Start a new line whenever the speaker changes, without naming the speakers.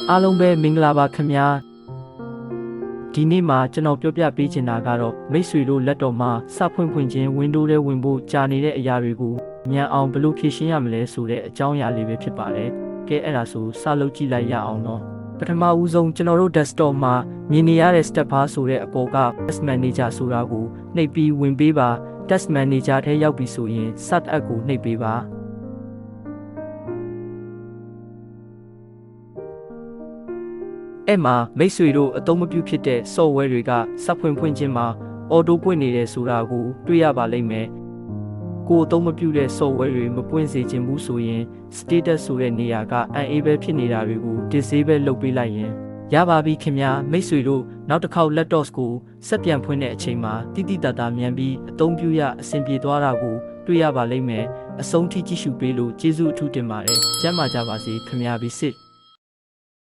အားလုံးပဲမင်္ဂလာပါခင်ဗျာဒီနေ့မှာကျွန်တော်ပြောပြပေးချင်တာကတော့မိတ်ဆွေတို့လက်တော်မှာစဖွင့်ဖွင့်ချင်း Windows ထဲဝင်ဖို့ကြာနေတဲ့အရာတွေကိုမြန်အောင်ဘယ်လိုဖြေရှင်းရမလဲဆိုတဲ့အကြောင်းအရာလေးပဲဖြစ်ပါတယ်ကဲအဲ့ဒါဆိုစလုပ်ကြည့်လိုက်ရအောင်နော်ပထမဦးဆုံးကျွန်တော်တို့ desktop မှာမြင်နေရတဲ့ step bar ဆိုတဲ့အပေါ်က Task Manager ဆိုတာကိုနှိပ်ပြီးဝင်ပေးပါ Task Manager ထဲရောက်ပြီဆိုရင် Start Up ကိုနှိပ်ပေးပါအဲ့မှာမိတ်ဆွေတို့အသုံးမပြုဖြစ်တဲ့ software တွေကစဖွင့်ဖွင့်ချင်းမှာ auto ပွင့်နေတယ်ဆိုတာကိုတွေ့ရပါလိမ့်မယ်ကိုအသုံးမပြုတဲ့ software တွေမပွင့်စေချင်ဘူးဆိုရင် status ဆိုတဲ့နေရာက unable ဖြစ်နေတာတွေကို disable လုပ်ပေးလိုက်ရင်ရပါပြီခင်ဗျာမိတ်ဆွေတို့နောက်တစ်ခေါက် laptop ကိုဆက်ပြန်ဖွင့်တဲ့အချိန်မှာတိတိတတ်တာမြန်ပြီးအသုံးပြုရအဆင်ပြေသွားတာကိုတွေ့ရပါလိမ့်မယ်အဆုံးထိကြည့်ရှုပေးလို့ကျေးဇူးအထူးတင်ပါတယ်ကျမ်းမာကြပါစေခင်ဗျာဘီစစ်